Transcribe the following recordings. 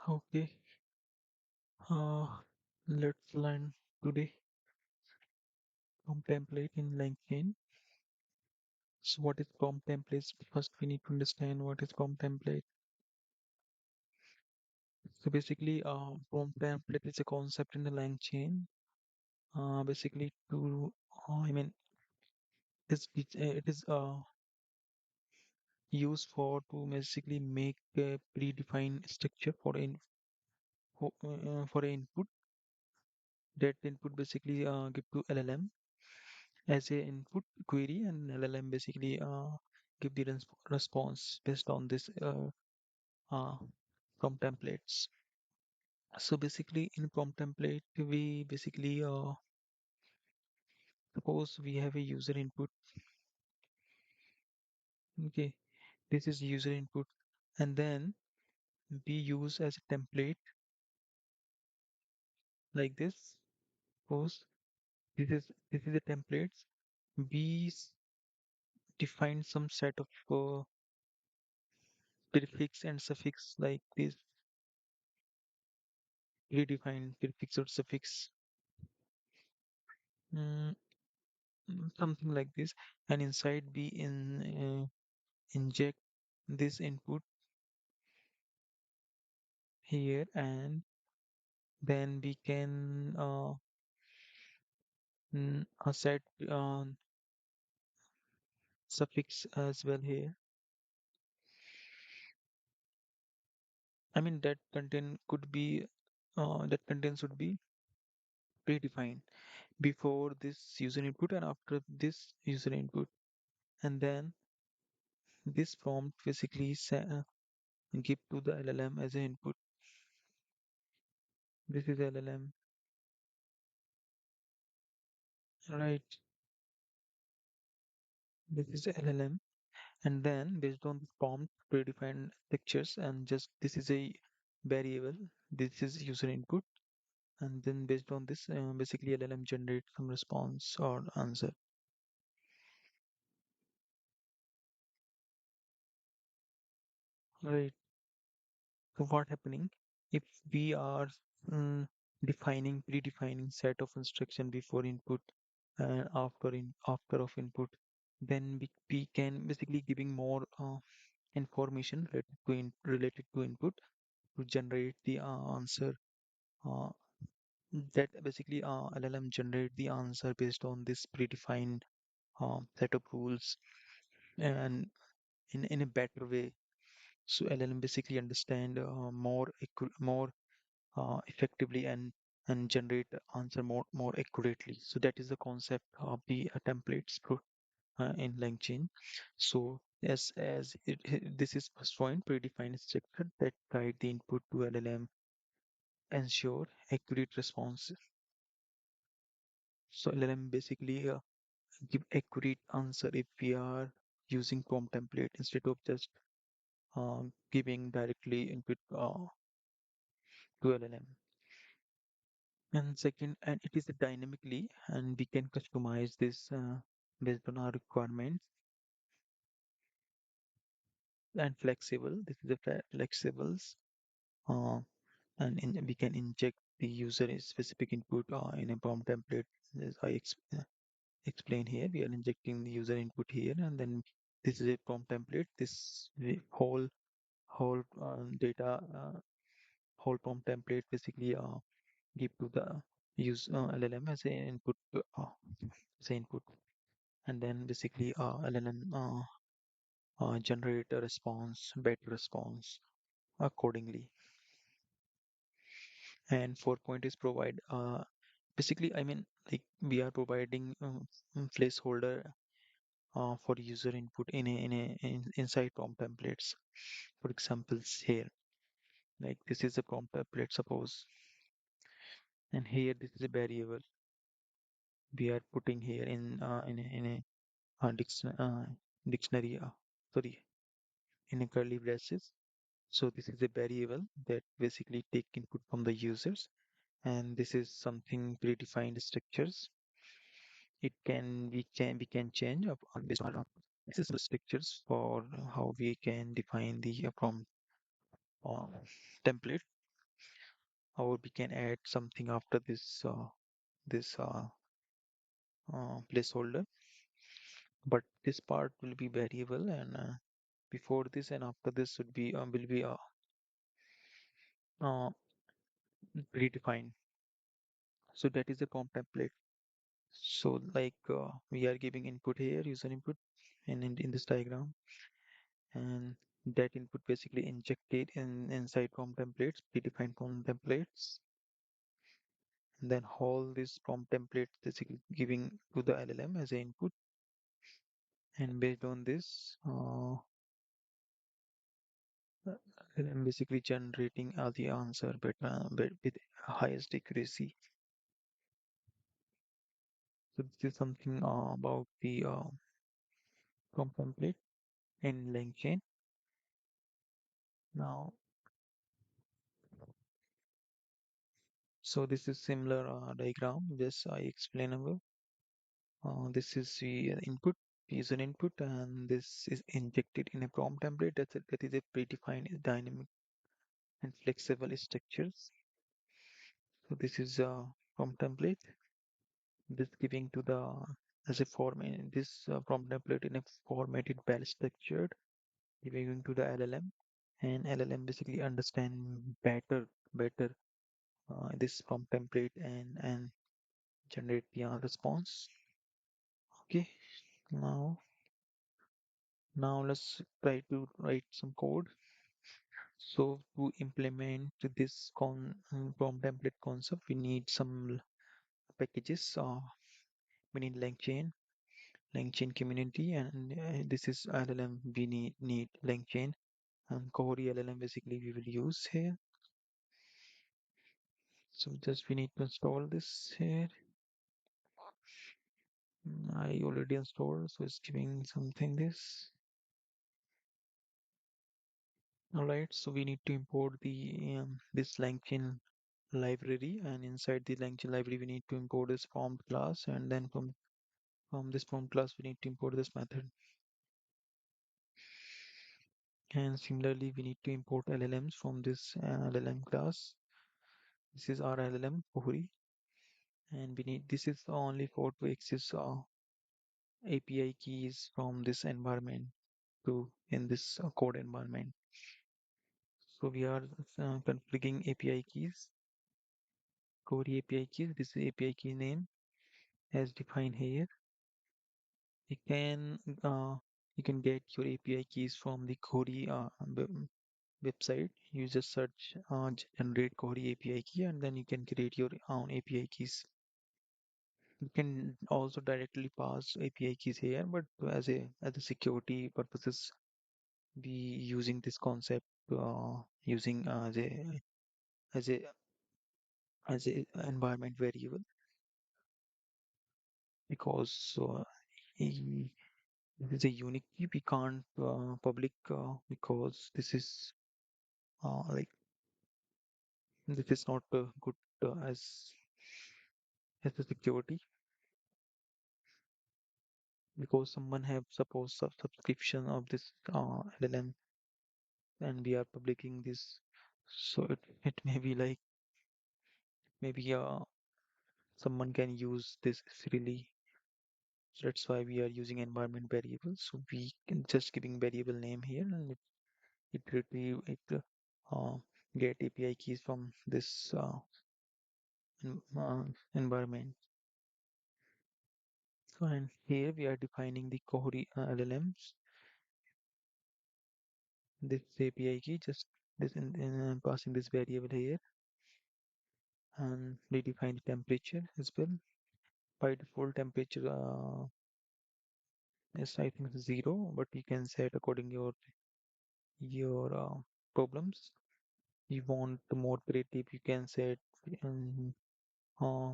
Okay, uh, let's learn today from template in LangChain. So what is from templates? First, we need to understand what is from template. So basically, from template is a concept in the LangChain. Basically, to I mean, it is used for to basically make a predefined structure for an input. That input basically give to LLM as a input query, and LLM basically give the response based on this uh, from templates. So basically in prompt template we basically suppose we have a user input. Okay, this is user input, and then we use as a template like this. Suppose this is a templates. We define some set of prefix and suffix like this, redefined prefix or suffix. Mm, something like this, and inside we inject this input here, and then we can set suffix as well here. I mean that content should be predefined before this user input and after this user input, and then this prompt basically give to the LLM as an input. This is LLM, right? This is LLM, and then based on this prompt predefined pictures, and just this is a variable, this is user input, and then based on this basically LLM generate some response or answer, right? So what happening if we are mm, predefining set of instruction before input and after of input, then we can basically giving more information related to input to generate the answer. uh, that basically LLM generate the answer based on this predefined set of rules, and in a better way. So LLM basically understand more effectively, and generate the answer more accurately. So that is the concept of the in LangChain. So this is first point, predefined structure that guide the input to LLM, ensure accurate response. So LLM basically give accurate answer if we are using prompt template instead of just giving directly input to LLM. And second, and it is dynamically, and we can customize this based on our requirements, and flexible. This is the flexibles, uh, and we can inject the user specific input in a prompt template. As explain here, we are injecting the user input here, and then this is a prompt template. This whole data, whole prompt template basically give to the use LLM as a input, as a input, and then basically LLM generate a response, better response accordingly. And 4 point is provide basically, I mean, like we are providing placeholder for user input inside prompt templates. For examples here, like this is a prompt template, suppose, and here this is a variable we are putting here in a dictionary. Sorry, in a curly braces. So this is a variable that basically take input from the users, and this is something predefined structures. We can change on based on accessible structures for how we can define the prompt uh, template. or we can add something after this placeholder. But this part will be variable, and before this and after this will be uh, predefined. So that is the prompt template. So like we are giving input here, user input, and in this diagram, and that input basically injected inside prompt templates, predefined prompt templates, and then all these prompt templates basically giving to the LLM as an input, and based on this, LLM basically generating the answer, but with highest accuracy. So this is something about the prompt template in LangChain. Now, so this is similar diagram, just I explain above. This is the input, user input, and this is injected in a prompt template. That is a predefined dynamic and flexible structures. So this is a prompt template. This giving to the as a format. This prompt template in a formatted, well structured, giving to the LLM, and LLM basically understand better this prompt template and generate the response. Okay, now let's try to write some code. So to implement this prompt template concept, we need some packages. We need LangChain community, and this is LLM. We need LangChain and Kohori LLM. Basically, we will use here. So just we need to install this here. I already installed, so it's giving something this. All right, so we need to import the this LangChain library, and inside the LangChain library, we need to import this prompt class, and then from this prompt class, we need to import this method. And similarly, we need to import LLMs from this LLM class. This is our LLM Kohri, and we need this is only for to access API keys from this environment to in this code environment. So we are configuring API keys, Kohri API keys. This is API key name as defined here. You can uh, you can get your API keys from the Kohri website. You just search generate Kohri API key, and then you can create your own API keys. You can also directly pass API keys here, but as a security purposes, we using this concept using as a as a environment variable, because this is a unique key. We can't public because like this is not good as a security, because someone have suppose subscription of this LLM, and we are publishing this, so it may be like maybe someone can use this freely. So that's why we are using environment variables. So we can just giving variable name here, and it retrieve it get API keys from this environment. So and here we are defining the Kohri LLMs. This API key, just this in passing this variable here, and we define the temperature as well. By default, temperature is I think 0, but you can set according your problems. You want more creative, you can set um, uh,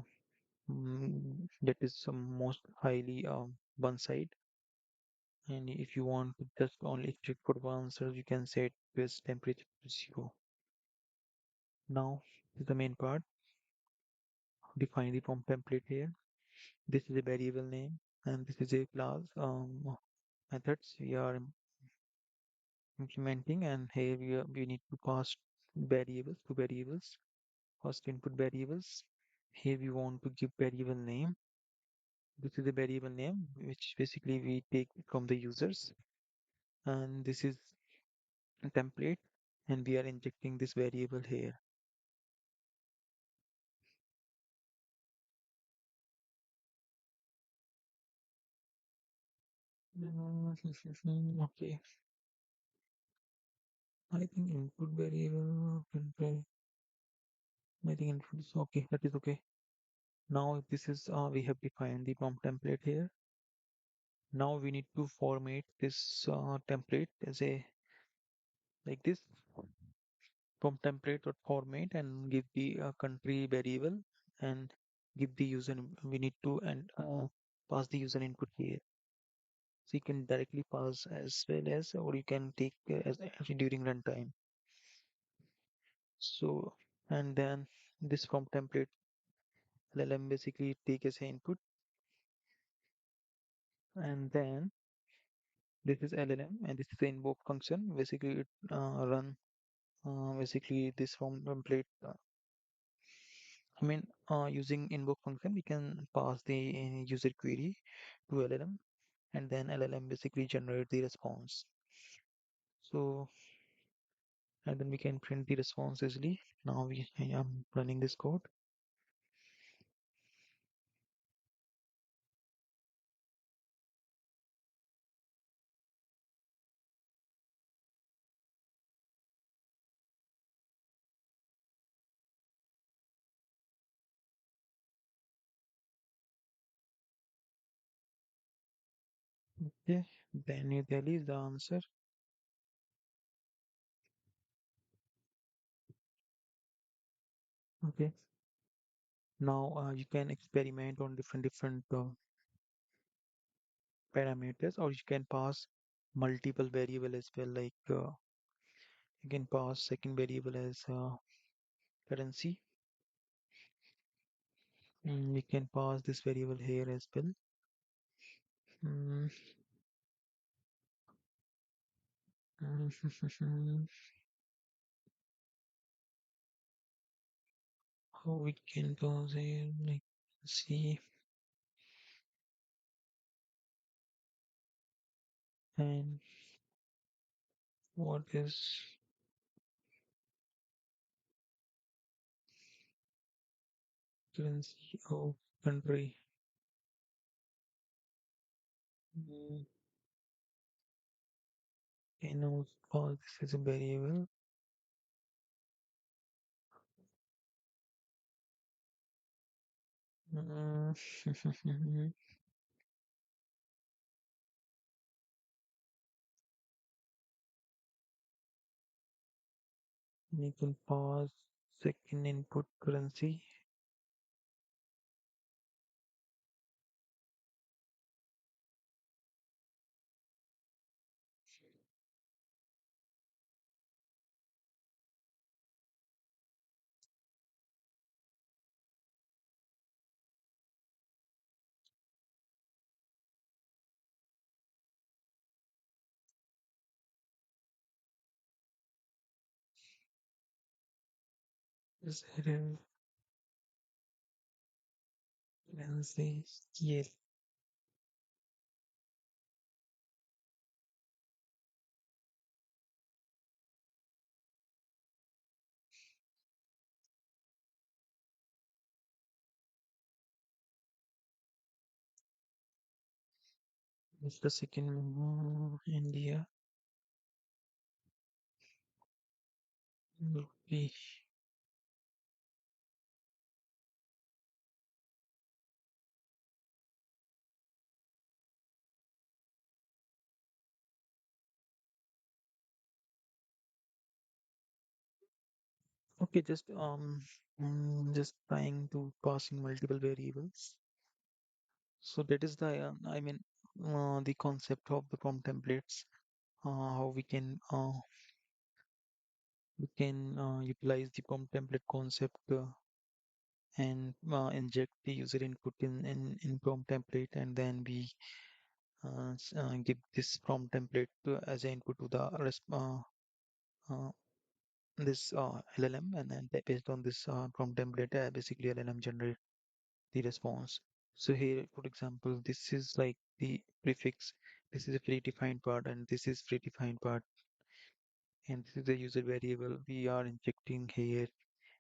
that is most highly one side. And if you want to just only check for one answer, you can set this temperature to 0. Now is the main part. Define the prompt template here. This is a variable name, and this is a class methods we are implementing, and here we need to pass variables to variables. First input variables. Here we want to give variable name. This is the variable name which basically we take from the users, and this is a template, and we are injecting this variable here. Okay, I think input variable control. I think input is okay. That is okay. Now this is we have defined the prompt template here. Now we need to format this template as a like this from template dot format and give the country variable and give the user. We need to and pass the user input here. So you can directly pass as well as, or you can take as actually during runtime. So and then this from template LLM basically take as an input, and then this is LLM and this is the invoke function. Basically it run basically this from template. Using invoke function, we can pass the user query to LLM, and then LLM basically generate the response. So, and then we can print the response easily. Now I am running this code. Okay, then you tell is the answer. Okay, now you can experiment on different parameters, or you can pass multiple variable as well. Like you can pass second variable as currency. We can pass this variable here as well. Mm, how we can pass here, like see, and what is currency of country. Mm, okay, now pass this as a variable. Mm, you can pass second input currency. Is it a currency? Yes, it's the second India rupee. Okay, just trying to passing multiple variables. So that is the the concept of the prompt templates. How we can utilize the prompt template concept and inject the user input in prompt template, and then we give this prompt template as an input to the this LLM, and then based on this prompt template, basically LLM generate the response. So here, for example, this is like the prefix. This is a predefined part, and this is predefined part, and this is the user variable we are injecting here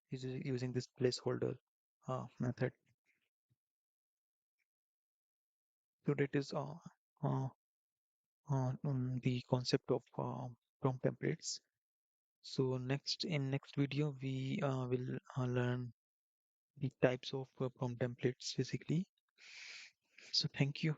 using this placeholder method. So that is uh, the concept of prompt templates. So next video we will learn the types of prompt templates basically. So thank you.